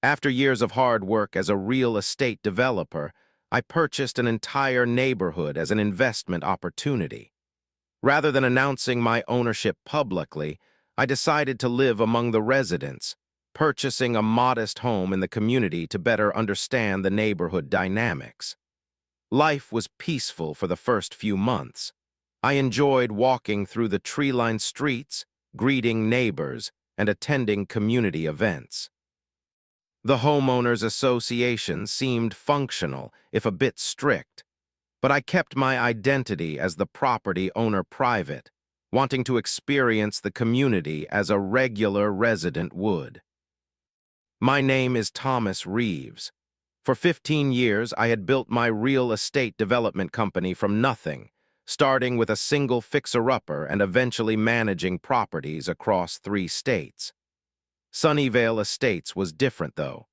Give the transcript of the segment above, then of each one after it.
After years of hard work as a real estate developer, I purchased an entire neighborhood as an investment opportunity. Rather than announcing my ownership publicly, I decided to live among the residents, purchasing a modest home in the community to better understand the neighborhood dynamics. Life was peaceful for the first few months. I enjoyed walking through the tree-lined streets, greeting neighbors, and attending community events. The homeowners association seemed functional, if a bit strict, but I kept my identity as the property owner private, wanting to experience the community as a regular resident would. My name is Thomas Reeves. For 15 years, I had built my real estate development company from nothing, starting with a single fixer-upper and eventually managing properties across 3 states. Sunnyvale Estates was different, though.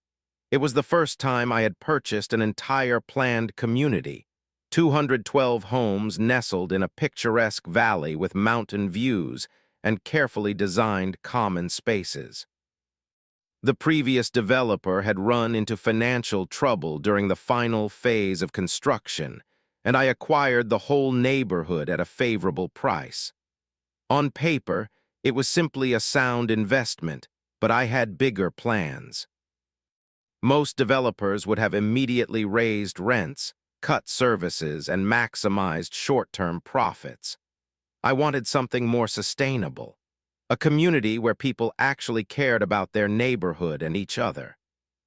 It was the first time I had purchased an entire planned community, 212 homes nestled in a picturesque valley with mountain views and carefully designed common spaces. The previous developer had run into financial trouble during the final phase of construction, and I acquired the whole neighborhood at a favorable price. On paper, it was simply a sound investment, but I had bigger plans. Most developers would have immediately raised rents, cut services, and maximized short-term profits. I wanted something more sustainable, a community where people actually cared about their neighborhood and each other.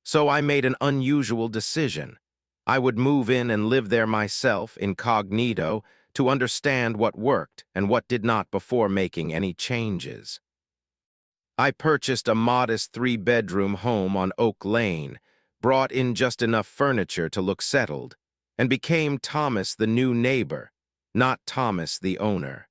So I made an unusual decision. I would move in and live there myself, incognito, to understand what worked and what did not before making any changes. I purchased a modest 3-bedroom home on Oak Lane, brought in just enough furniture to look settled, and became Thomas the new neighbor, not Thomas the owner.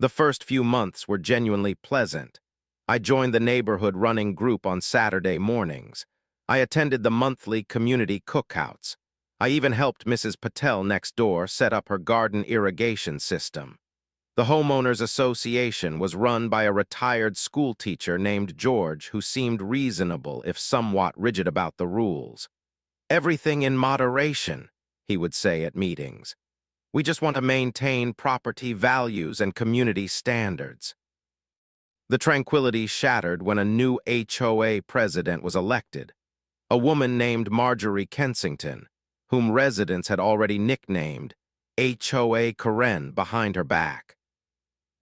The first few months were genuinely pleasant. I joined the neighborhood running group on Saturday mornings. I attended the monthly community cookouts. I even helped Mrs. Patel next door set up her garden irrigation system. The homeowners association was run by a retired school teacher named George who seemed reasonable if somewhat rigid about the rules. "Everything in moderation," he would say at meetings. "We just want to maintain property values and community standards." The tranquility shattered when a new HOA president was elected, a woman named Marjorie Kensington, whom residents had already nicknamed HOA Karen behind her back.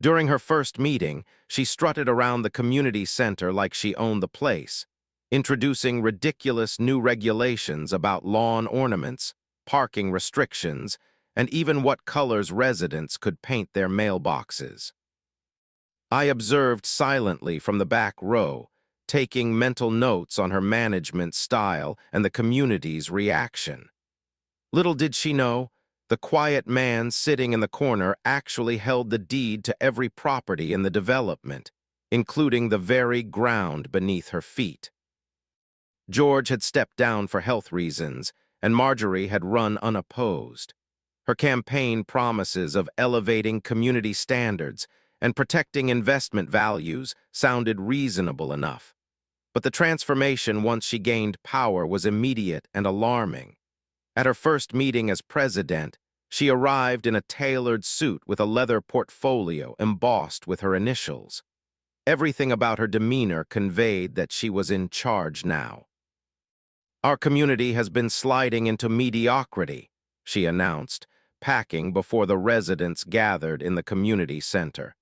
During her first meeting, she strutted around the community center like she owned the place, introducing ridiculous new regulations about lawn ornaments, parking restrictions, and even what colors residents could paint their mailboxes. I observed silently from the back row, taking mental notes on her management style and the community's reaction. Little did she know, the quiet man sitting in the corner actually held the deed to every property in the development, including the very ground beneath her feet. George had stepped down for health reasons, and Marjorie had run unopposed. Her campaign promises of elevating community standards and protecting investment values sounded reasonable enough. But the transformation once she gained power was immediate and alarming. At her first meeting as president, she arrived in a tailored suit with a leather portfolio embossed with her initials. Everything about her demeanor conveyed that she was in charge now. "Our community has been sliding into mediocrity," she announced, packing before the residents gathered in the community center.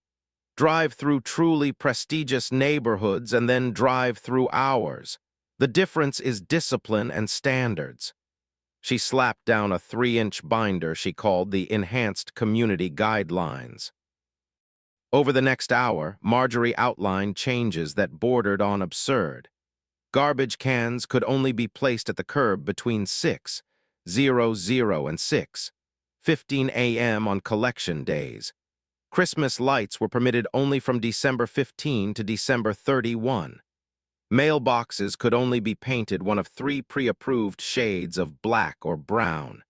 "Drive through truly prestigious neighborhoods and then drive through ours. The difference is discipline and standards." She slapped down a 3-inch binder she called the Enhanced Community Guidelines. Over the next hour, Marjorie outlined changes that bordered on absurd. Garbage cans could only be placed at the curb between 6:00 and 6:15 a.m. on collection days. Christmas lights were permitted only from December 15 to December 31. Mailboxes could only be painted one of 3 pre-approved shades of black or brown,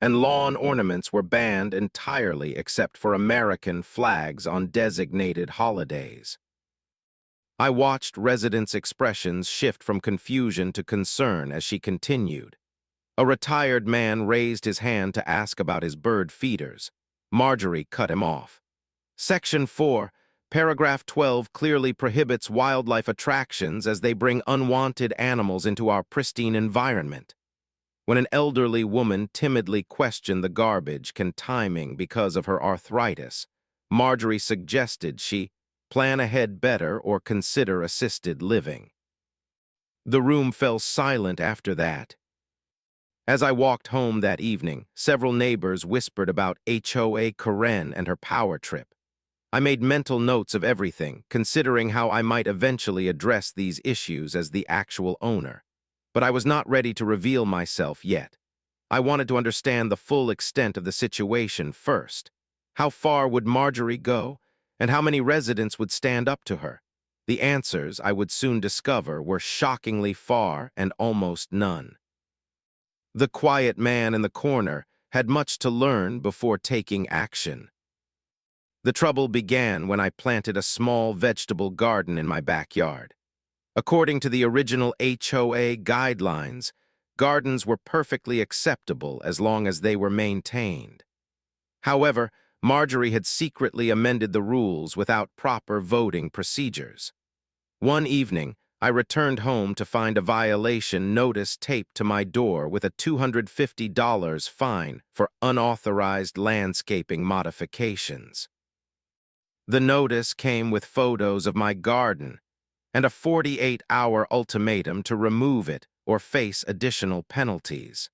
and lawn ornaments were banned entirely except for American flags on designated holidays. I watched residents' expressions shift from confusion to concern as she continued. A retired man raised his hand to ask about his bird feeders. Marjorie cut him off. Section 4, paragraph 12 clearly prohibits wildlife attractions as they bring unwanted animals into our pristine environment. When an elderly woman timidly questioned the garbage can timing because of her arthritis, Marjorie suggested she plan ahead better or consider assisted living. The room fell silent after that. As I walked home that evening, several neighbors whispered about HOA Karen and her power trip. I made mental notes of everything, considering how I might eventually address these issues as the actual owner. But I was not ready to reveal myself yet. I wanted to understand the full extent of the situation first. How far would Marjorie go, and how many residents would stand up to her? The answers, I would soon discover, were shockingly far and almost none. The quiet man in the corner had much to learn before taking action. The trouble began when I planted a small vegetable garden in my backyard. According to the original HOA guidelines, gardens were perfectly acceptable as long as they were maintained. However, Marjorie had secretly amended the rules without proper voting procedures. One evening, I returned home to find a violation notice taped to my door with a $250 fine for unauthorized landscaping modifications. The notice came with photos of my garden and a 48-hour ultimatum to remove it or face additional penalties.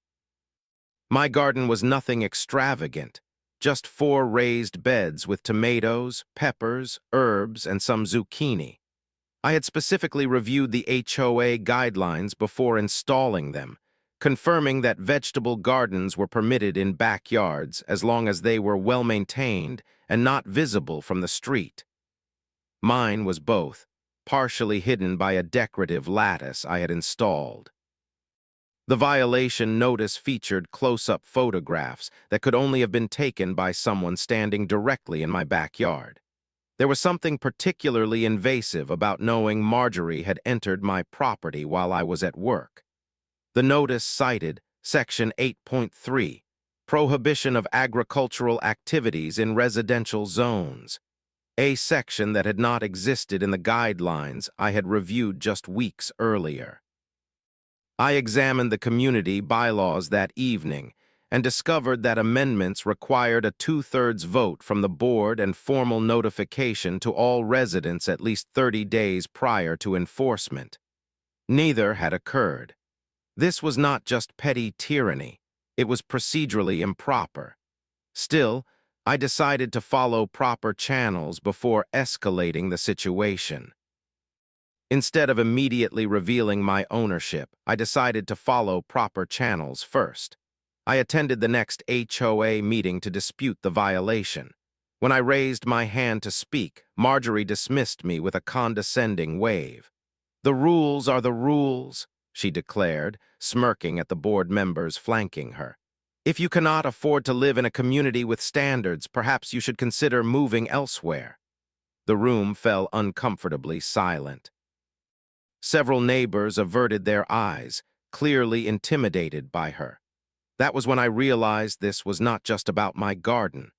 My garden was nothing extravagant, just 4 raised beds with tomatoes, peppers, herbs, and some zucchini. I had specifically reviewed the HOA guidelines before installing them, confirming that vegetable gardens were permitted in backyards as long as they were well-maintained and not visible from the street. Mine was both, partially hidden by a decorative lattice I had installed. The violation notice featured close-up photographs that could only have been taken by someone standing directly in my backyard. There was something particularly invasive about knowing Marjorie had entered my property while I was at work. The notice cited Section 8.3, Prohibition of Agricultural Activities in Residential Zones, a section that had not existed in the guidelines I had reviewed just weeks earlier. I examined the community bylaws that evening and discovered that amendments required a 2/3 vote from the board and formal notification to all residents at least 30 days prior to enforcement. Neither had occurred. This was not just petty tyranny, it was procedurally improper. Still, I decided to follow proper channels before escalating the situation. Instead of immediately revealing my ownership, I decided to follow proper channels first. I attended the next HOA meeting to dispute the violation. When I raised my hand to speak, Marjorie dismissed me with a condescending wave. "The rules are the rules," she declared, smirking at the board members flanking her. "If you cannot afford to live in a community with standards, perhaps you should consider moving elsewhere." The room fell uncomfortably silent. Several neighbors averted their eyes, clearly intimidated by her. That was when I realized this was not just about my garden.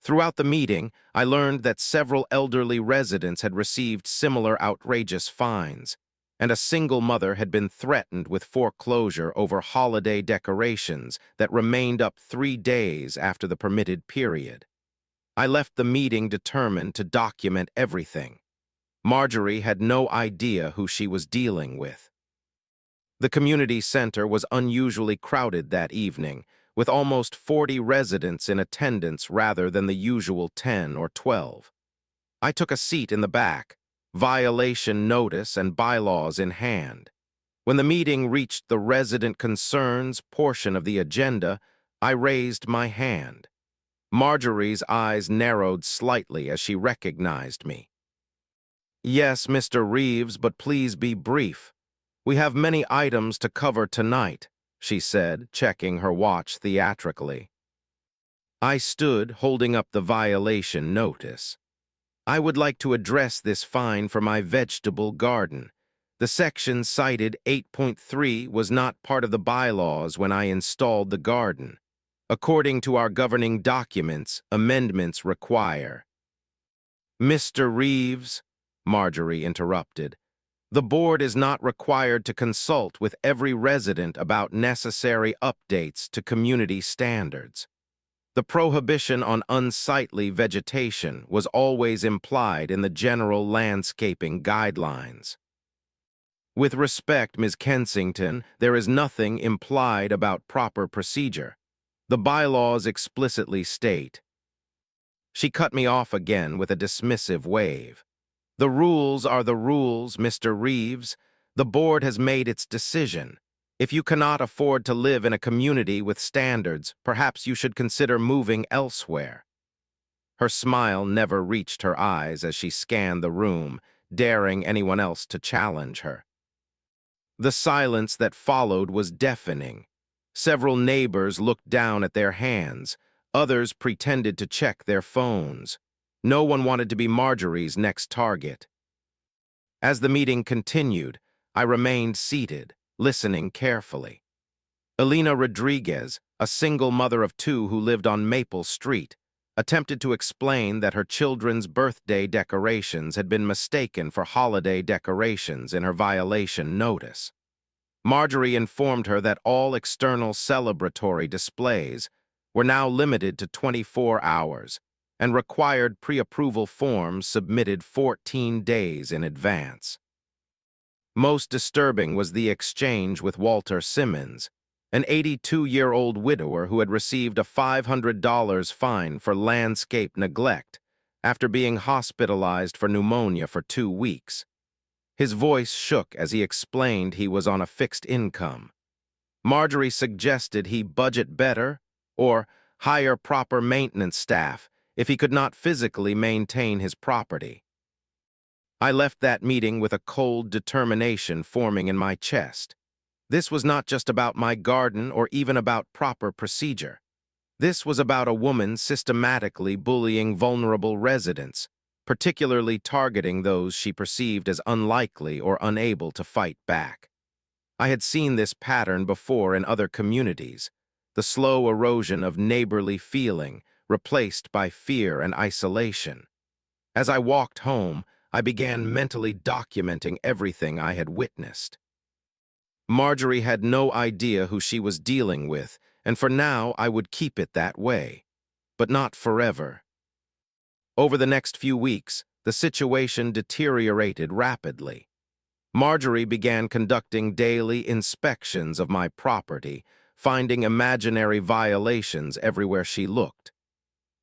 Throughout the meeting, I learned that several elderly residents had received similar outrageous fines, and a single mother had been threatened with foreclosure over holiday decorations that remained up 3 days after the permitted period. I left the meeting determined to document everything. Marjorie had no idea who she was dealing with. The community center was unusually crowded that evening, with almost 40 residents in attendance rather than the usual 10 or 12. I took a seat in the back, violation notice and bylaws in hand. When the meeting reached the resident concerns portion of the agenda, I raised my hand. Marjorie's eyes narrowed slightly as she recognized me. "Yes, Mr. Reeves, but please be brief. We have many items to cover tonight," she said, checking her watch theatrically. I stood, holding up the violation notice. I would like to address this fine for my vegetable garden. The section cited 8.3 was not part of the bylaws when I installed the garden. According to our governing documents, amendments require. Mr. Reeves, Marjorie interrupted, the board is not required to consult with every resident about necessary updates to community standards. The prohibition on unsightly vegetation was always implied in the general landscaping guidelines. With respect, Ms. Kensington, there is nothing implied about proper procedure. The bylaws explicitly state. She cut me off again with a dismissive wave. The rules are the rules, Mr. Reeves. The board has made its decision. If you cannot afford to live in a community with standards, perhaps you should consider moving elsewhere. Her smile never reached her eyes as she scanned the room, daring anyone else to challenge her. The silence that followed was deafening. Several neighbors looked down at their hands. Others pretended to check their phones. No one wanted to be Marjorie's next target. As the meeting continued, I remained seated, listening carefully. Elena Rodriguez, a single mother of two who lived on Maple Street, attempted to explain that her children's birthday decorations had been mistaken for holiday decorations in her violation notice. Marjorie informed her that all external celebratory displays were now limited to 24 hours and required pre-approval forms submitted 14 days in advance. Most disturbing was the exchange with Walter Simmons, an 82-year-old widower who had received a $500 fine for landscape neglect after being hospitalized for pneumonia for 2 weeks. His voice shook as he explained he was on a fixed income. Marjorie suggested he budget better or hire proper maintenance staff if he could not physically maintain his property. I left that meeting with a cold determination forming in my chest. This was not just about my garden or even about proper procedure. This was about a woman systematically bullying vulnerable residents, particularly targeting those she perceived as unlikely or unable to fight back. I had seen this pattern before in other communities, the slow erosion of neighborly feeling replaced by fear and isolation. As I walked home, I began mentally documenting everything I had witnessed. Marjorie had no idea who she was dealing with, and for now I would keep it that way. But not forever. Over the next few weeks, the situation deteriorated rapidly. Marjorie began conducting daily inspections of my property, finding imaginary violations everywhere she looked.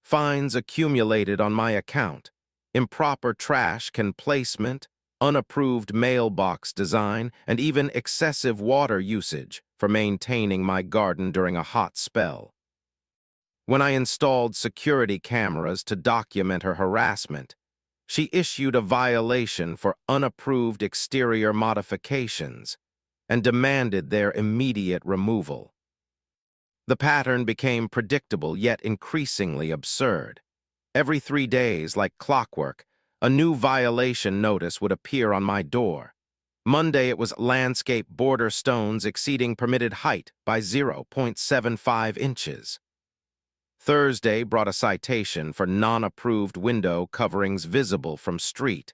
Fines accumulated on my account, improper trash can placement, unapproved mailbox design, and even excessive water usage for maintaining my garden during a hot spell. When I installed security cameras to document her harassment, she issued a violation for unapproved exterior modifications and demanded their immediate removal. The pattern became predictable yet increasingly absurd. Every 3 days, like clockwork, a new violation notice would appear on my door. Monday it was landscape border stones exceeding permitted height by 0.75 inches. Thursday brought a citation for non-approved window coverings visible from street,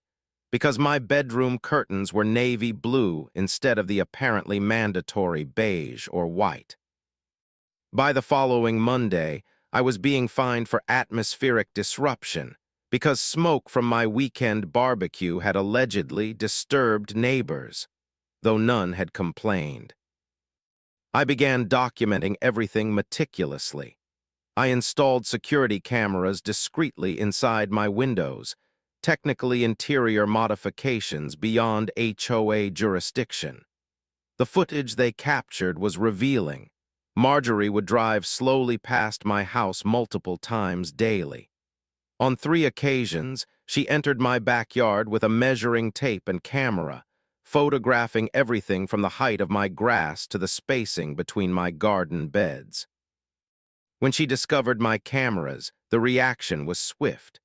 because my bedroom curtains were navy blue instead of the apparently mandatory beige or white. By the following Monday, I was being fined for atmospheric disruption because smoke from my weekend barbecue had allegedly disturbed neighbors, though none had complained. I began documenting everything meticulously. I installed security cameras discreetly inside my windows, technically interior modifications beyond HOA jurisdiction. The footage they captured was revealing. Marjorie would drive slowly past my house multiple times daily. On 3 occasions, she entered my backyard with a measuring tape and camera, photographing everything from the height of my grass to the spacing between my garden beds. When she discovered my cameras, the reaction was swift.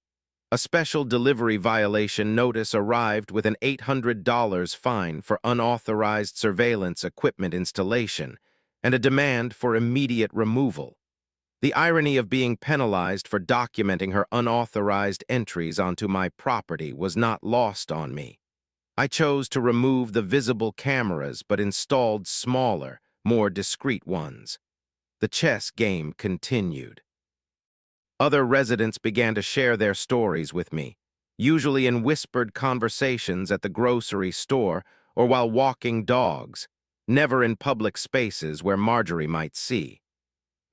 A special delivery violation notice arrived with an $800 fine for unauthorized surveillance equipment installation and a demand for immediate removal. The irony of being penalized for documenting her unauthorized entries onto my property was not lost on me. I chose to remove the visible cameras but installed smaller, more discreet ones. The chess game continued. Other residents began to share their stories with me, usually in whispered conversations at the grocery store or while walking dogs, never in public spaces where Marjorie might see.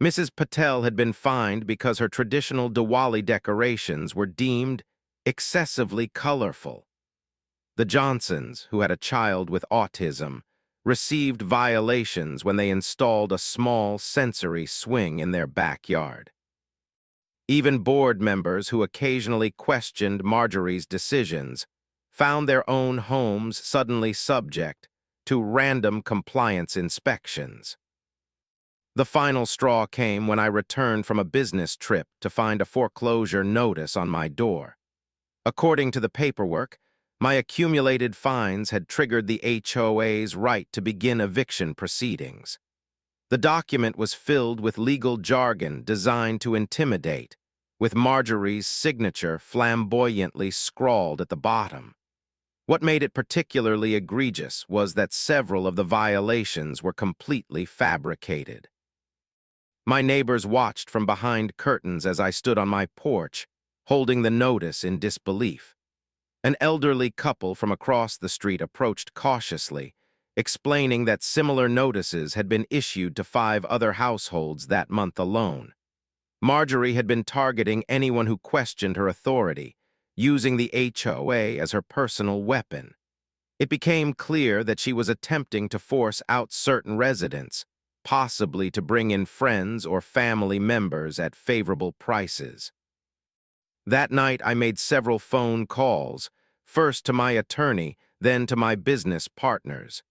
Mrs. Patel had been fined because her traditional Diwali decorations were deemed excessively colorful. The Johnsons, who had a child with autism, received violations when they installed a small sensory swing in their backyard. Even board members who occasionally questioned Marjorie's decisions found their own homes suddenly subject to random compliance inspections. The final straw came when I returned from a business trip to find a foreclosure notice on my door. According to the paperwork, my accumulated fines had triggered the HOA's right to begin eviction proceedings. The document was filled with legal jargon designed to intimidate, with Marjorie's signature flamboyantly scrawled at the bottom. What made it particularly egregious was that several of the violations were completely fabricated. My neighbors watched from behind curtains as I stood on my porch, holding the notice in disbelief. An elderly couple from across the street approached cautiously, explaining that similar notices had been issued to 5 other households that month alone. Marjorie had been targeting anyone who questioned her authority, using the HOA as her personal weapon. It became clear that she was attempting to force out certain residents, possibly to bring in friends or family members at favorable prices. That night, I made several phone calls, first to my attorney, then to my business partners.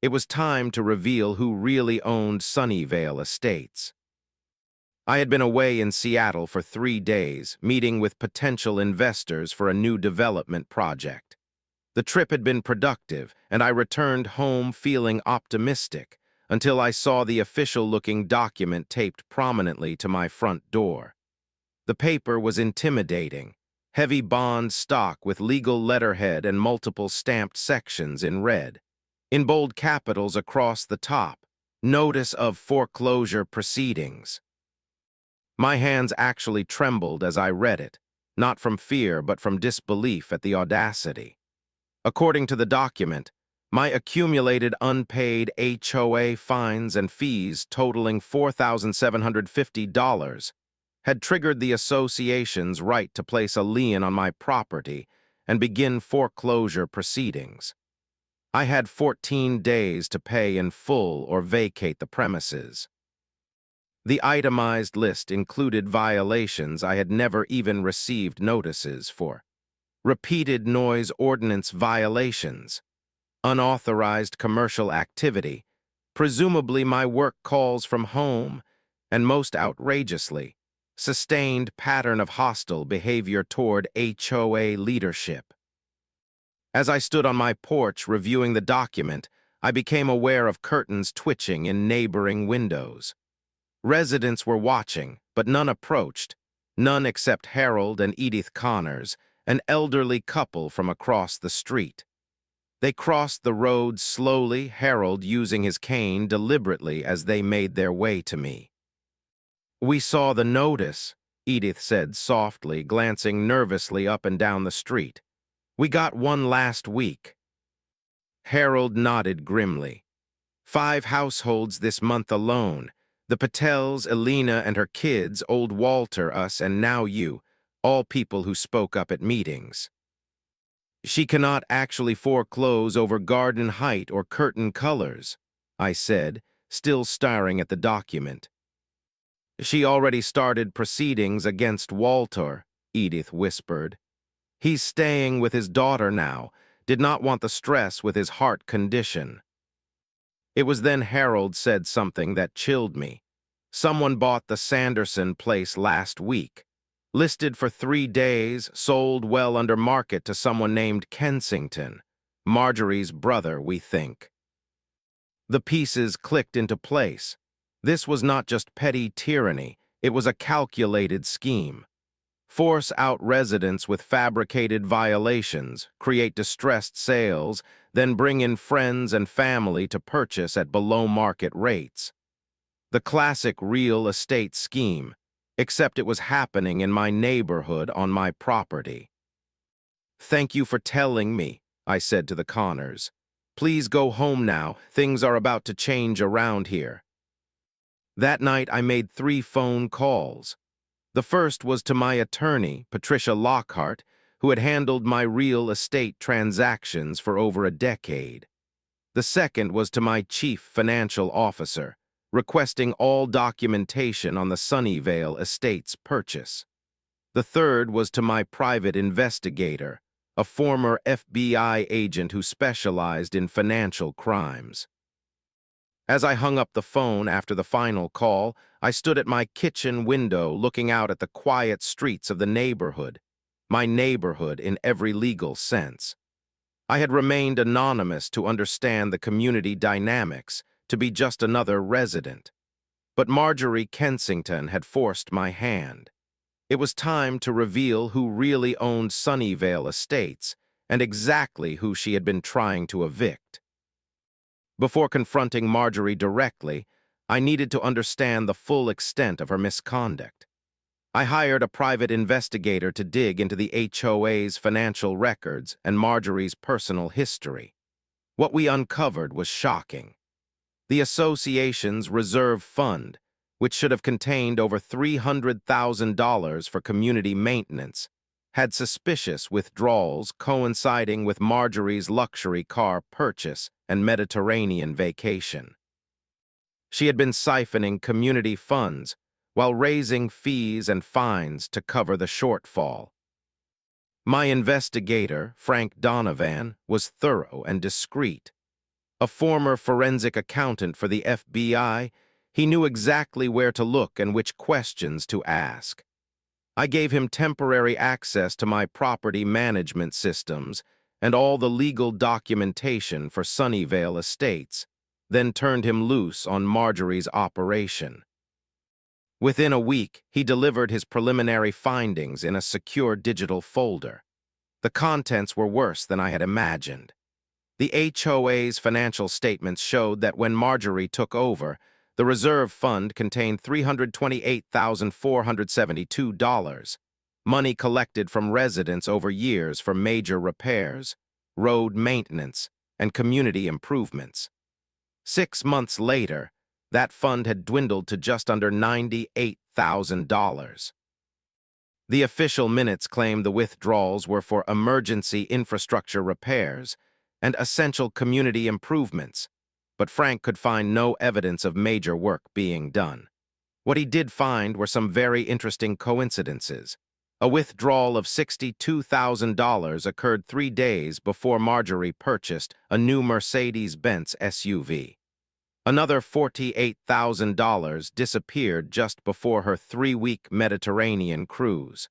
It was time to reveal who really owned Sunnyvale Estates. I had been away in Seattle for 3 days, meeting with potential investors for a new development project. The trip had been productive, and I returned home feeling optimistic until I saw the official-looking document taped prominently to my front door. The paper was intimidating, heavy bond stock with legal letterhead and multiple stamped sections in red. In bold capitals across the top, Notice of Foreclosure Proceedings. My hands actually trembled as I read it, not from fear but from disbelief at the audacity. According to the document, my accumulated unpaid HOA fines and fees totaling $4,750 had triggered the association's right to place a lien on my property and begin foreclosure proceedings. I had 14 days to pay in full or vacate the premises. The itemized list included violations I had never even received notices for: repeated noise ordinance violations, unauthorized commercial activity, presumably my work calls from home, and most outrageously, sustained pattern of hostile behavior toward HOA leadership. As I stood on my porch reviewing the document, I became aware of curtains twitching in neighboring windows. Residents were watching, but none approached, none except Harold and Edith Connors, an elderly couple from across the street. They crossed the road slowly, Harold using his cane deliberately as they made their way to me. "We saw the notice," Edith said softly, glancing nervously up and down the street. "We got one last week." Harold nodded grimly. 5 households this month alone. The Patels, Elena and her kids, old Walter, us, and now you, all people who spoke up at meetings. "She cannot actually foreclose over garden height or curtain colors," I said, still staring at the document. "She already started proceedings against Walter," Edith whispered. "He's staying with his daughter now, did not want the stress with his heart condition." It was then Harold said something that chilled me. "Someone bought the Sanderson place last week. Listed for 3 days, sold well under market to someone named Kensington. Marjorie's brother, we think. The pieces clicked into place. This was not just petty tyranny, it was a calculated scheme. Force out residents with fabricated violations, create distressed sales, then bring in friends and family to purchase at below-market rates. The classic real estate scheme, except it was happening in my neighborhood on my property. "Thank you for telling me," I said to the Connors. "Please go home now. Things are about to change around here." That night, I made 3 phone calls. The first was to my attorney, Patricia Lockhart, who had handled my real estate transactions for over a decade. The second was to my chief financial officer, requesting all documentation on the Sunnyvale Estates purchase. The third was to my private investigator, a former FBI agent who specialized in financial crimes. As I hung up the phone after the final call, I stood at my kitchen window looking out at the quiet streets of the neighborhood, my neighborhood in every legal sense. I had remained anonymous to understand the community dynamics, to be just another resident. But Marjorie Kensington had forced my hand. It was time to reveal who really owned Sunnyvale Estates and exactly who she had been trying to evict. Before confronting Marjorie directly, I needed to understand the full extent of her misconduct. I hired a private investigator to dig into the HOA's financial records and Marjorie's personal history. What we uncovered was shocking. The association's reserve fund, which should have contained over $300,000 for community maintenance, had suspicious withdrawals coinciding with Marjorie's luxury car purchase and Mediterranean vacation. She had been siphoning community funds while raising fees and fines to cover the shortfall. My investigator, Frank Donovan, was thorough and discreet. A former forensic accountant for the FBI, he knew exactly where to look and which questions to ask. I gave him temporary access to my property management systems and all the legal documentation for Sunnyvale Estates, then turned him loose on Marjorie's operation. Within a week, he delivered his preliminary findings in a secure digital folder. The contents were worse than I had imagined. The HOA's financial statements showed that when Marjorie took over, the reserve fund contained $328,472, money collected from residents over years for major repairs, road maintenance, and community improvements. 6 months later, that fund had dwindled to just under $98,000. The official minutes claimed the withdrawals were for emergency infrastructure repairs and essential community improvements, but Frank could find no evidence of major work being done. What he did find were some very interesting coincidences. A withdrawal of $62,000 occurred 3 days before Marjorie purchased a new Mercedes-Benz SUV. Another $48,000 disappeared just before her 3-week Mediterranean cruise.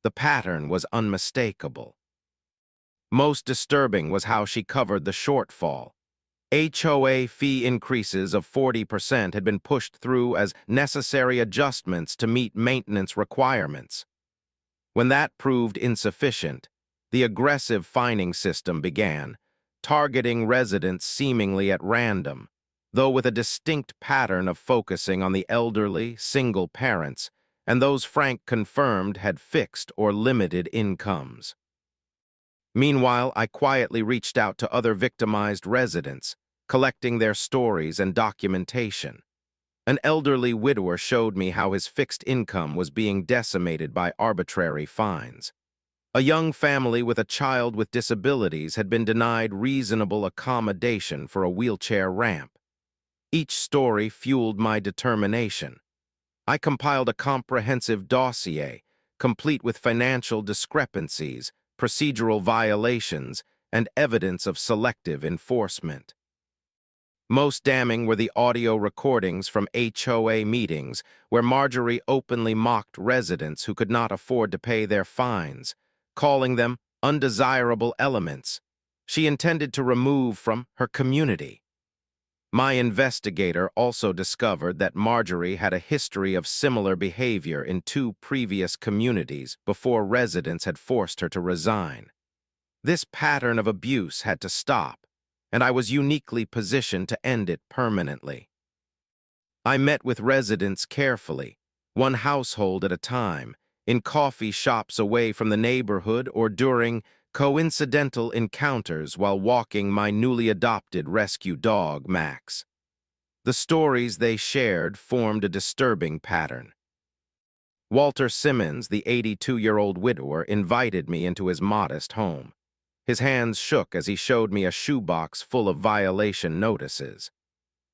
The pattern was unmistakable. Most disturbing was how she covered the shortfall. HOA fee increases of 40% had been pushed through as necessary adjustments to meet maintenance requirements. When that proved insufficient, the aggressive fining system began, targeting residents seemingly at random, though with a distinct pattern of focusing on the elderly, single parents, and those Frank confirmed had fixed or limited incomes. Meanwhile, I quietly reached out to other victimized residents, collecting their stories and documentation. An elderly widower showed me how his fixed income was being decimated by arbitrary fines. A young family with a child with disabilities had been denied reasonable accommodation for a wheelchair ramp. Each story fueled my determination. I compiled a comprehensive dossier, complete with financial discrepancies, procedural violations, and evidence of selective enforcement. Most damning were the audio recordings from HOA meetings where Marjorie openly mocked residents who could not afford to pay their fines, calling them undesirable elements she intended to remove from her community. My investigator also discovered that Marjorie had a history of similar behavior in 2 previous communities before residents had forced her to resign. This pattern of abuse had to stop, and I was uniquely positioned to end it permanently. I met with residents carefully, one household at a time, in coffee shops away from the neighborhood or during coincidental encounters while walking my newly adopted rescue dog, Max. The stories they shared formed a disturbing pattern. Walter Simmons, the 82-year-old widower, invited me into his modest home. His hands shook as he showed me a shoebox full of violation notices.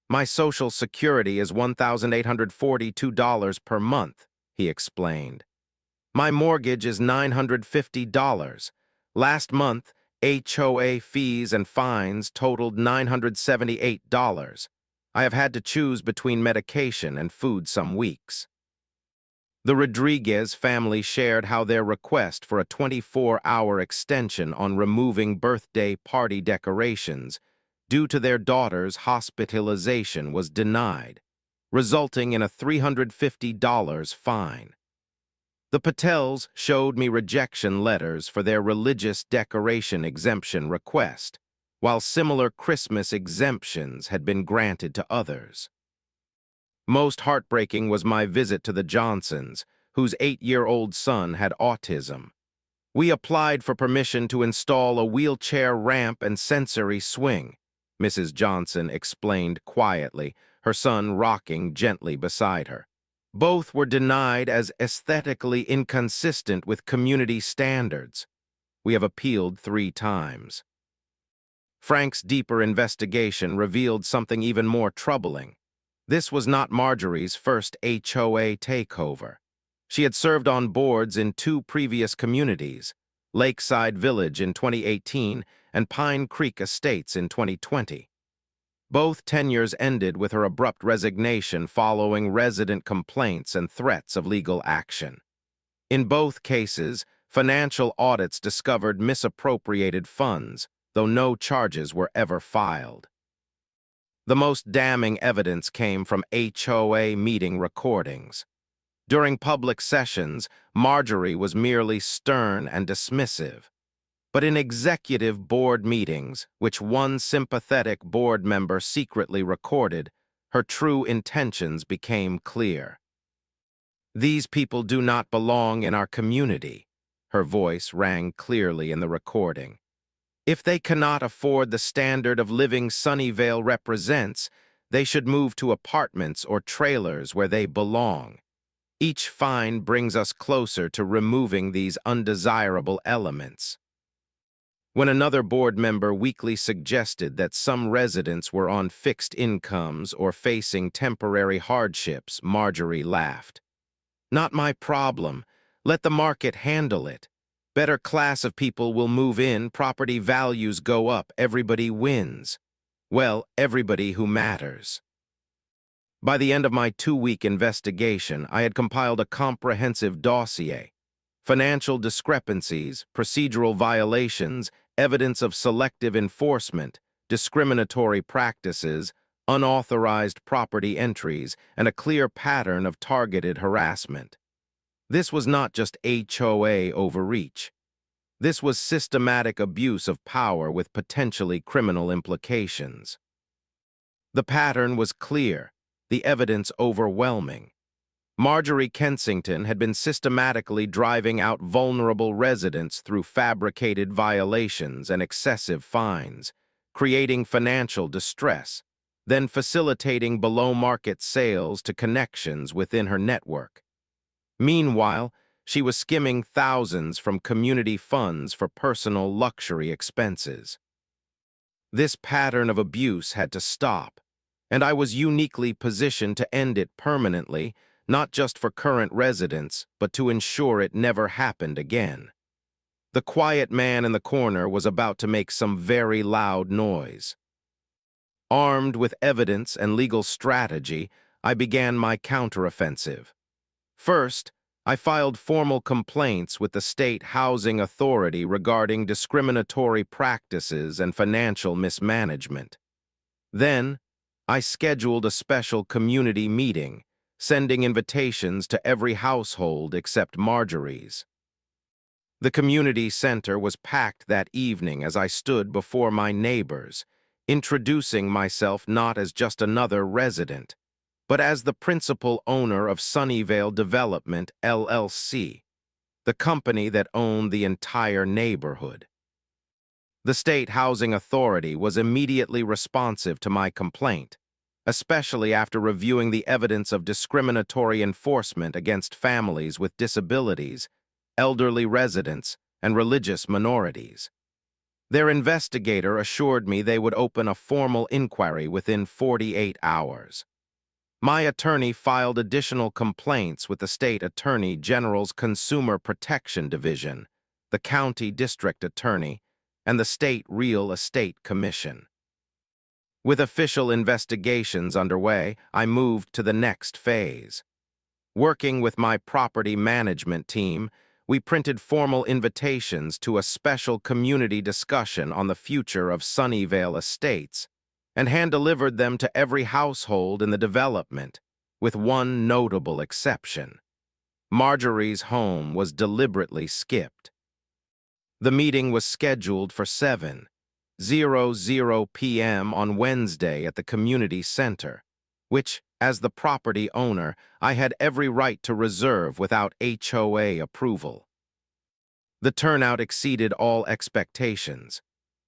"My Social Security is $1,842 per month," he explained. "My mortgage is $950. Last month, HOA fees and fines totaled $978. I have had to choose between medication and food some weeks." The Rodriguez family shared how their request for a 24-hour extension on removing birthday party decorations due to their daughter's hospitalization was denied, resulting in a $350 fine. The Patels showed me rejection letters for their religious decoration exemption request, while similar Christmas exemptions had been granted to others. Most heartbreaking was my visit to the Johnsons, whose 8-year-old son had autism. We applied for permission to install a wheelchair ramp and sensory swing, Mrs. Johnson explained quietly, her son rocking gently beside her. Both were denied as aesthetically inconsistent with community standards. We have appealed 3 times. Frank's deeper investigation revealed something even more troubling. This was not Marjorie's first HOA takeover. She had served on boards in 2 previous communities, Lakeside Village in 2018 and Pine Creek Estates in 2020. Both tenures ended with her abrupt resignation following resident complaints and threats of legal action. In both cases, financial audits discovered misappropriated funds, though no charges were ever filed. The most damning evidence came from HOA meeting recordings. During public sessions, Marjorie was merely stern and dismissive. But in executive board meetings, which one sympathetic board member secretly recorded, her true intentions became clear. "These people do not belong in our community," her voice rang clearly in the recording. "If they cannot afford the standard of living Sunnyvale represents, they should move to apartments or trailers where they belong. Each fine brings us closer to removing these undesirable elements." When another board member weakly suggested that some residents were on fixed incomes or facing temporary hardships, Marjorie laughed. "Not my problem. Let the market handle it. Better class of people will move in, property values go up, everybody wins. Well, everybody who matters." By the end of my 2-week investigation, I had compiled a comprehensive dossier. Financial discrepancies, procedural violations, evidence of selective enforcement, discriminatory practices, unauthorized property entries, and a clear pattern of targeted harassment. This was not just HOA overreach. This was systematic abuse of power with potentially criminal implications. The pattern was clear, the evidence overwhelming. Marjorie Kensington had been systematically driving out vulnerable residents through fabricated violations and excessive fines, creating financial distress, then facilitating below-market sales to connections within her network. Meanwhile, she was skimming thousands from community funds for personal luxury expenses. This pattern of abuse had to stop, and I was uniquely positioned to end it permanently, not just for current residents, but to ensure it never happened again. The quiet man in the corner was about to make some very loud noise. Armed with evidence and legal strategy, I began my counteroffensive. First, I filed formal complaints with the State Housing Authority regarding discriminatory practices and financial mismanagement. Then, I scheduled a special community meeting, sending invitations to every household except Marjorie's. The community center was packed that evening as I stood before my neighbors, introducing myself not as just another resident, but as the principal owner of Sunnyvale Development, LLC, the company that owned the entire neighborhood. The State Housing Authority was immediately responsive to my complaint, especially after reviewing the evidence of discriminatory enforcement against families with disabilities, elderly residents, and religious minorities. Their investigator assured me they would open a formal inquiry within 48 hours. My attorney filed additional complaints with the State Attorney General's Consumer Protection Division, the County District Attorney, and the State Real Estate Commission. With official investigations underway, I moved to the next phase. Working with my property management team, we printed formal invitations to a special community discussion on the future of Sunnyvale Estates and hand-delivered them to every household in the development, with one notable exception. Marjorie's home was deliberately skipped. The meeting was scheduled for 7:00 p.m. on Wednesday at the community center, which, as the property owner, I had every right to reserve without HOA approval. The turnout exceeded all expectations.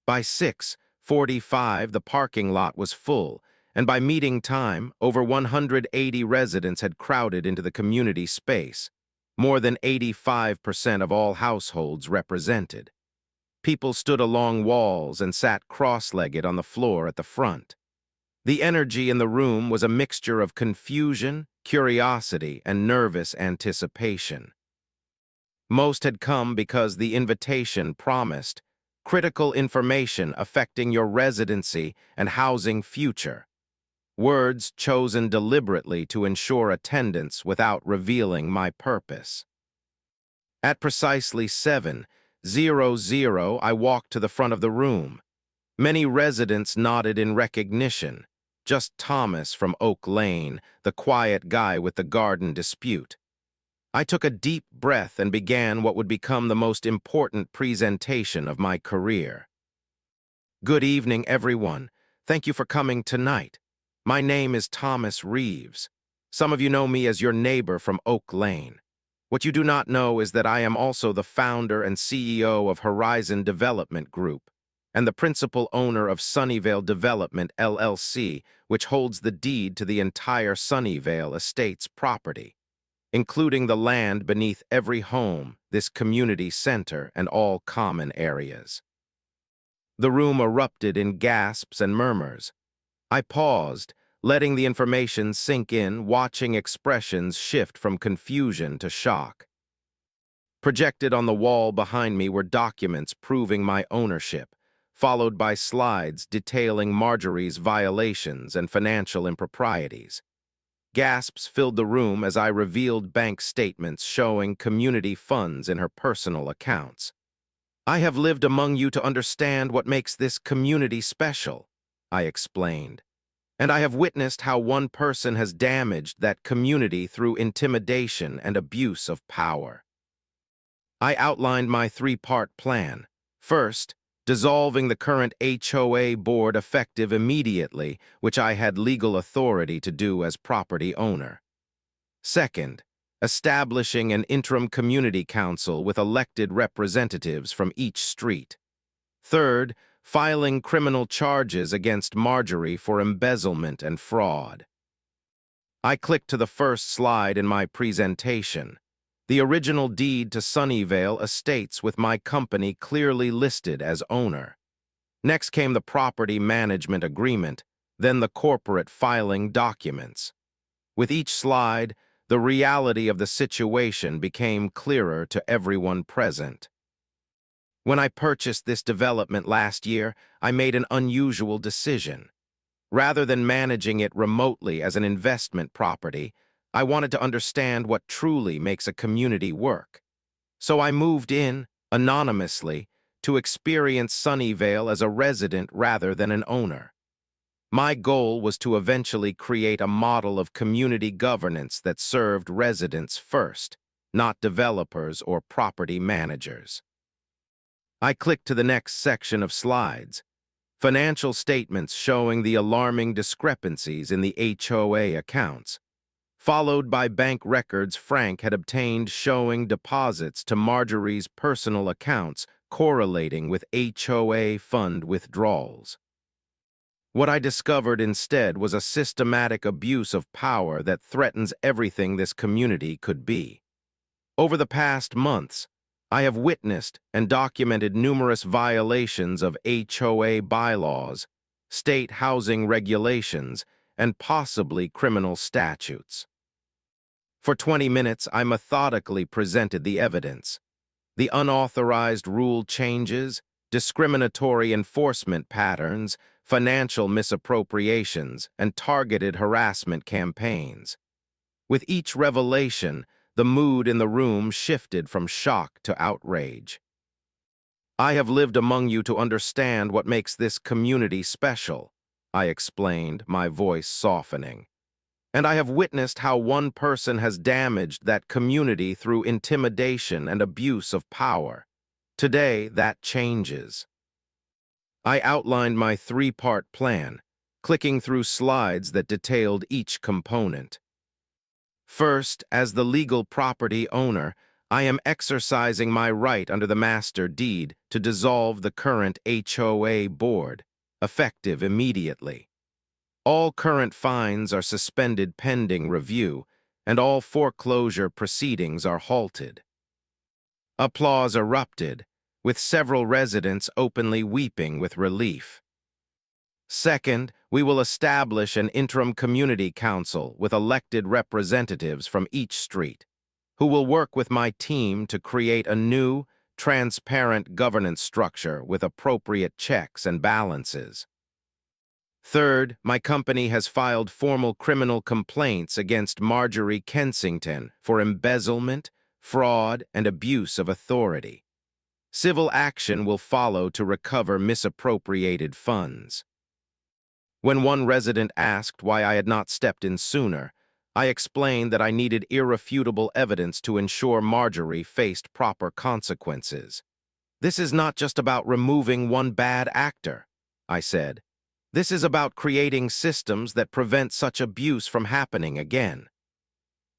By 6:45, the parking lot was full, and by meeting time, over 180 residents had crowded into the community space, more than 85% of all households represented. People stood along walls and sat cross-legged on the floor at the front. The energy in the room was a mixture of confusion, curiosity, and nervous anticipation. Most had come because the invitation promised critical information affecting your residency and housing future. Words chosen deliberately to ensure attendance without revealing my purpose. At precisely 7:00, I walked to the front of the room. Many residents nodded in recognition. Just Thomas from Oak Lane, the quiet guy with the garden dispute. I took a deep breath and began what would become the most important presentation of my career. Good evening, everyone. Thank you for coming tonight. My name is Thomas Reeves. Some of you know me as your neighbor from Oak Lane. What you do not know is that I am also the founder and CEO of Horizon Development Group and the principal owner of Sunnyvale Development, LLC, which holds the deed to the entire Sunnyvale Estates property, including the land beneath every home, this community center, and all common areas. The room erupted in gasps and murmurs. I paused, letting the information sink in, watching expressions shift from confusion to shock. Projected on the wall behind me were documents proving my ownership, followed by slides detailing Marjorie's violations and financial improprieties. Gasps filled the room as I revealed bank statements showing community funds in her personal accounts. I have lived among you to understand what makes this community special, I explained, and I have witnessed how one person has damaged that community through intimidation and abuse of power. I outlined my three-part plan. First, dissolving the current HOA board effective immediately, which I had legal authority to do as property owner. Second, establishing an interim community council with elected representatives from each street. Third, filing criminal charges against Marjorie for embezzlement and fraud. I clicked to the first slide in my presentation. The original deed to Sunnyvale Estates with my company clearly listed as owner. Next came the property management agreement, then the corporate filing documents. With each slide, the reality of the situation became clearer to everyone present. When I purchased this development last year, I made an unusual decision. Rather than managing it remotely as an investment property, I wanted to understand what truly makes a community work. So I moved in, anonymously, to experience Sunnyvale as a resident rather than an owner. My goal was to eventually create a model of community governance that served residents first, not developers or property managers. I clicked to the next section of slides, financial statements showing the alarming discrepancies in the HOA accounts, followed by bank records Frank had obtained showing deposits to Marjorie's personal accounts correlating with HOA fund withdrawals. What I discovered instead was a systematic abuse of power that threatens everything this community could be. Over the past months, I have witnessed and documented numerous violations of HOA bylaws, state housing regulations, and possibly criminal statutes. For 20 minutes, I methodically presented the evidence. The unauthorized rule changes, discriminatory enforcement patterns, financial misappropriations, and targeted harassment campaigns. With each revelation, the mood in the room shifted from shock to outrage. I have lived among you to understand what makes this community special, I explained, my voice softening. And I have witnessed how one person has damaged that community through intimidation and abuse of power. Today, that changes. I outlined my three-part plan, clicking through slides that detailed each component. First, as the legal property owner, I am exercising my right under the master deed to dissolve the current HOA board, effective immediately. All current fines are suspended pending review, and all foreclosure proceedings are halted. Applause erupted, with several residents openly weeping with relief. Second, we will establish an interim community council with elected representatives from each street, who will work with my team to create a new, transparent governance structure with appropriate checks and balances. Third, my company has filed formal criminal complaints against Marjorie Kensington for embezzlement, fraud, and abuse of authority. Civil action will follow to recover misappropriated funds. When one resident asked why I had not stepped in sooner, I explained that I needed irrefutable evidence to ensure Marjorie faced proper consequences. This is not just about removing one bad actor, I said. This is about creating systems that prevent such abuse from happening again.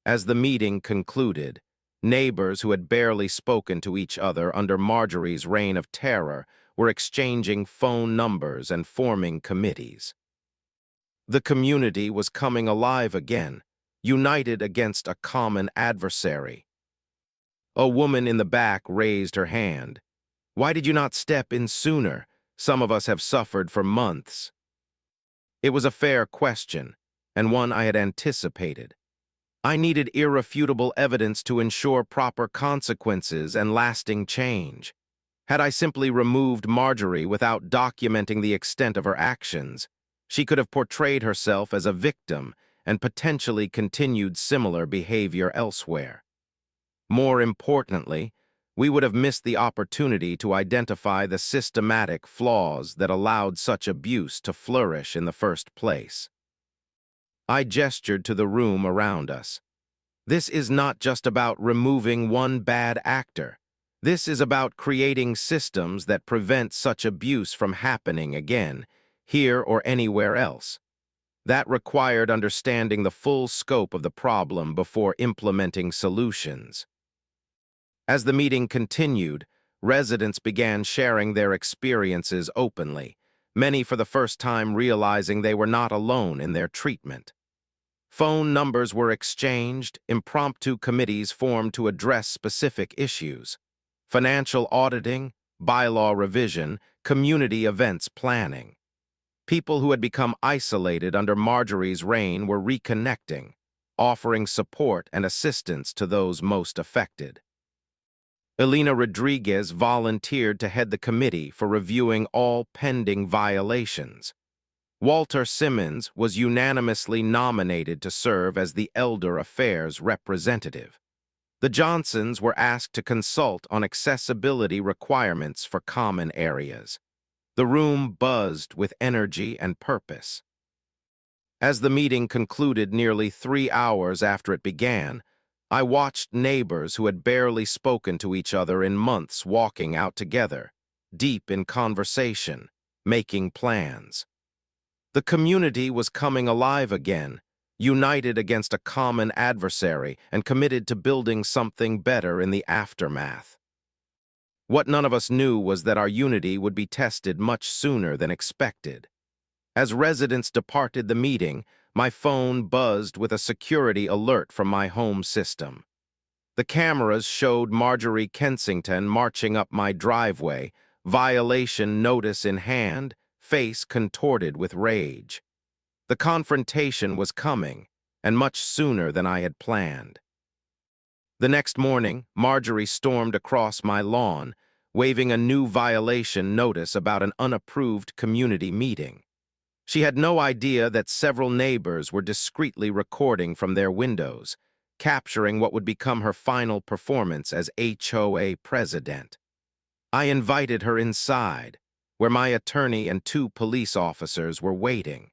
As the meeting concluded, neighbors who had barely spoken to each other under Marjorie's reign of terror were exchanging phone numbers and forming committees. The community was coming alive again, united against a common adversary. A woman in the back raised her hand. "Why did you not step in sooner? Some of us have suffered for months." It was a fair question, and one I had anticipated. I needed irrefutable evidence to ensure proper consequences and lasting change. Had I simply removed Marjorie without documenting the extent of her actions, she could have portrayed herself as a victim and potentially continued similar behavior elsewhere. More importantly, we would have missed the opportunity to identify the systematic flaws that allowed such abuse to flourish in the first place. I gestured to the room around us. This is not just about removing one bad actor. This is about creating systems that prevent such abuse from happening again, here or anywhere else. That required understanding the full scope of the problem before implementing solutions. As the meeting continued, residents began sharing their experiences openly, many for the first time realizing they were not alone in their treatment. Phone numbers were exchanged, impromptu committees formed to address specific issues: financial auditing, bylaw revision, community events planning. People who had become isolated under Marjorie's reign were reconnecting, offering support and assistance to those most affected. Elena Rodriguez volunteered to head the committee for reviewing all pending violations. Walter Simmons was unanimously nominated to serve as the Elder Affairs representative. The Johnsons were asked to consult on accessibility requirements for common areas. The room buzzed with energy and purpose. As the meeting concluded nearly 3 hours after it began, I watched neighbors who had barely spoken to each other in months walking out together, deep in conversation, making plans. The community was coming alive again, united against a common adversary and committed to building something better in the aftermath. What none of us knew was that our unity would be tested much sooner than expected. As residents departed the meeting, my phone buzzed with a security alert from my home system. The cameras showed Marjorie Kensington marching up my driveway, violation notice in hand, face contorted with rage. The confrontation was coming, and much sooner than I had planned. The next morning, Marjorie stormed across my lawn, waving a new violation notice about an unapproved community meeting. She had no idea that several neighbors were discreetly recording from their windows, capturing what would become her final performance as HOA president. I invited her inside, where my attorney and 2 police officers were waiting.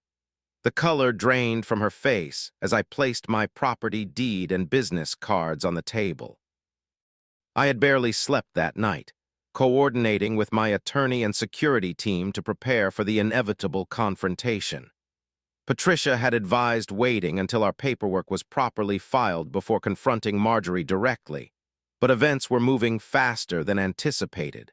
The color drained from her face as I placed my property deed and business cards on the table. I had barely slept that night, coordinating with my attorney and security team to prepare for the inevitable confrontation. Patricia had advised waiting until our paperwork was properly filed before confronting Marjorie directly, but events were moving faster than anticipated.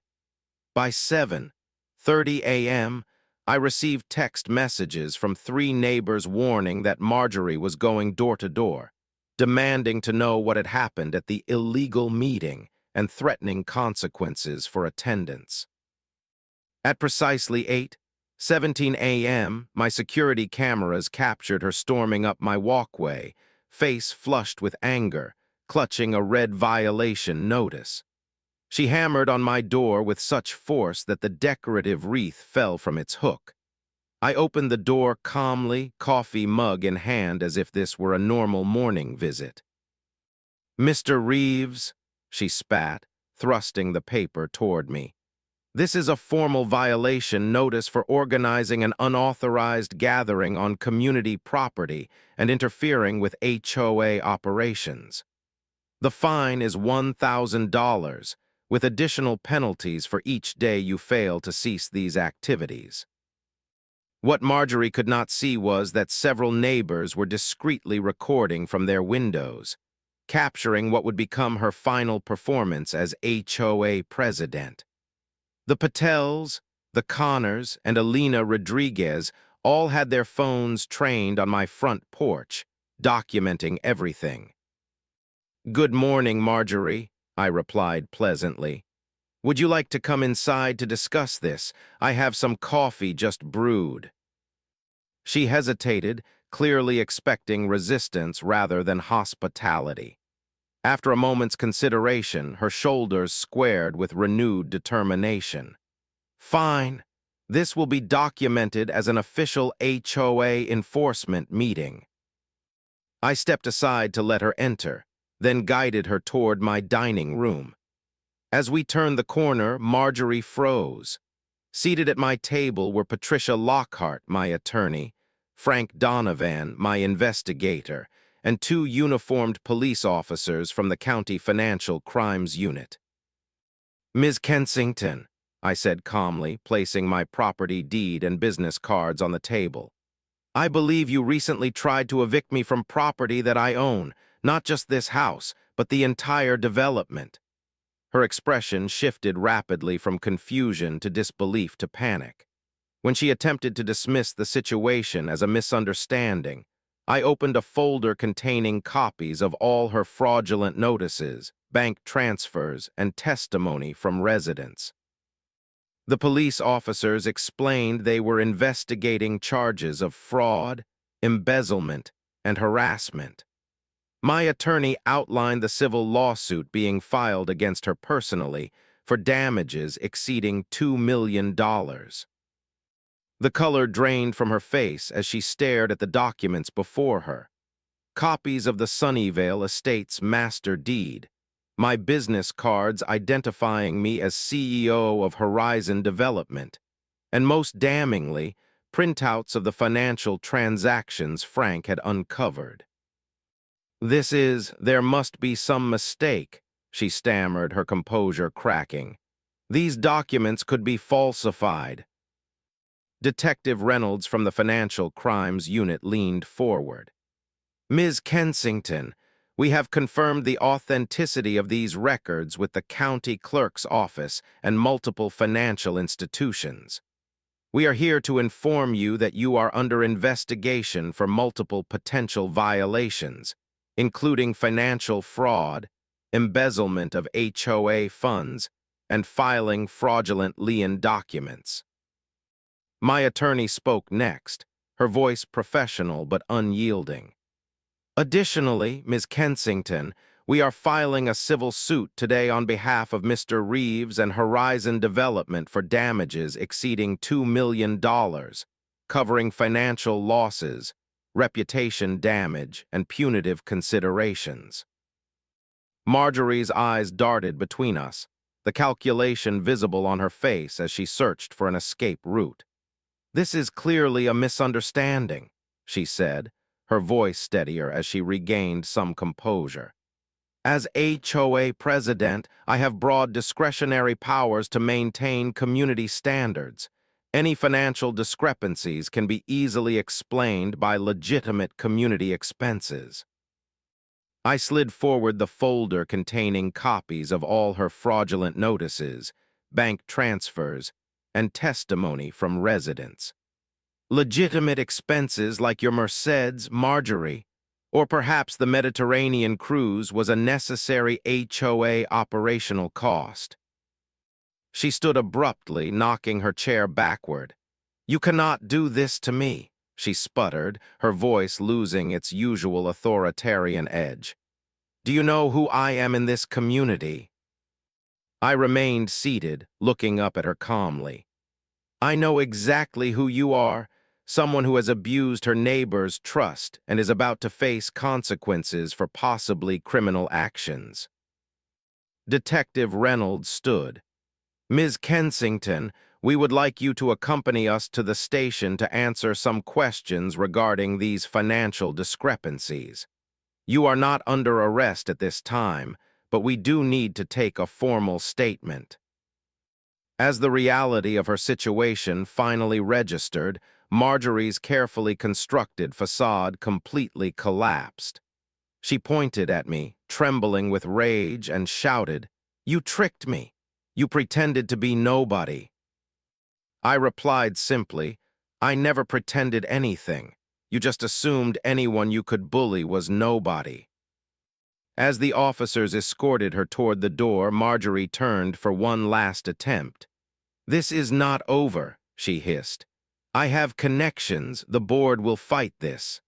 By 7:30 a.m., I received text messages from 3 neighbors warning that Marjorie was going door to door, demanding to know what had happened at the illegal meeting and threatening consequences for attendance. At precisely 8:17 a.m., my security cameras captured her storming up my walkway, face flushed with anger, clutching a red violation notice. She hammered on my door with such force that the decorative wreath fell from its hook. I opened the door calmly, coffee mug in hand as if this were a normal morning visit. "Mr. Reeves," she spat, thrusting the paper toward me. "This is a formal violation notice for organizing an unauthorized gathering on community property and interfering with HOA operations. The fine is $1,000, with additional penalties for each day you fail to cease these activities." What Marjorie could not see was that several neighbors were discreetly recording from their windows, capturing what would become her final performance as HOA president. The Patels, the Connors, and Alina Rodriguez all had their phones trained on my front porch, documenting everything. "Good morning, Marjorie," I replied pleasantly. "Would you like to come inside to discuss this? I have some coffee just brewed." She hesitated, clearly expecting resistance rather than hospitality. After a moment's consideration, her shoulders squared with renewed determination. "Fine. This will be documented as an official HOA enforcement meeting." I stepped aside to let her enter, then guided her toward my dining room. As we turned the corner, Marjorie froze. Seated at my table were Patricia Lockhart, my attorney, Frank Donovan, my investigator, and 2 uniformed police officers from the County Financial Crimes Unit. "Ms. Kensington," I said calmly, placing my property deed and business cards on the table, "I believe you recently tried to evict me from property that I own, not just this house, but the entire development." Her expression shifted rapidly from confusion to disbelief to panic. When she attempted to dismiss the situation as a misunderstanding, I opened a folder containing copies of all her fraudulent notices, bank transfers, and testimony from residents. The police officers explained they were investigating charges of fraud, embezzlement, and harassment. My attorney outlined the civil lawsuit being filed against her personally for damages exceeding $2 million. The color drained from her face as she stared at the documents before her. Copies of the Sunnyvale Estates master deed, my business cards identifying me as CEO of Horizon Development, and most damningly, printouts of the financial transactions Frank had uncovered. There must be some mistake, she stammered, her composure cracking. These documents could be falsified. Detective Reynolds from the Financial Crimes Unit leaned forward. Ms. Kensington, we have confirmed the authenticity of these records with the county clerk's office and multiple financial institutions. We are here to inform you that you are under investigation for multiple potential violations, including financial fraud, embezzlement of HOA funds, and filing fraudulent lien documents. My attorney spoke next, her voice professional but unyielding. Additionally, Ms. Kensington, we are filing a civil suit today on behalf of Mr. Reeves and Horizon Development for damages exceeding $2 million, covering financial losses, reputation damage, and punitive considerations. Marjorie's eyes darted between us, the calculation visible on her face as she searched for an escape route. This is clearly a misunderstanding, she said, her voice steadier as she regained some composure. As HOA president, I have broad discretionary powers to maintain community standards. Any financial discrepancies can be easily explained by legitimate community expenses. I slid forward the folder containing copies of all her fraudulent notices, bank transfers, and testimony from residents. Legitimate expenses like your Merced's, Marjorie, or perhaps the Mediterranean cruise was a necessary HOA operational cost. She stood abruptly, knocking her chair backward. You cannot do this to me, she sputtered, her voice losing its usual authoritarian edge. Do you know who I am in this community? I remained seated, looking up at her calmly. I know exactly who you are. Someone who has abused her neighbor's trust and is about to face consequences for possibly criminal actions. Detective Reynolds stood. Ms. Kensington, we would like you to accompany us to the station to answer some questions regarding these financial discrepancies. You are not under arrest at this time, but we do need to take a formal statement. As the reality of her situation finally registered, Marjorie's carefully constructed facade completely collapsed. She pointed at me, trembling with rage, and shouted, "You tricked me! You pretended to be nobody." I replied simply, "I never pretended anything. You just assumed anyone you could bully was nobody." As the officers escorted her toward the door, Marjorie turned for one last attempt. "This is not over," she hissed. "I have connections. The board will fight this."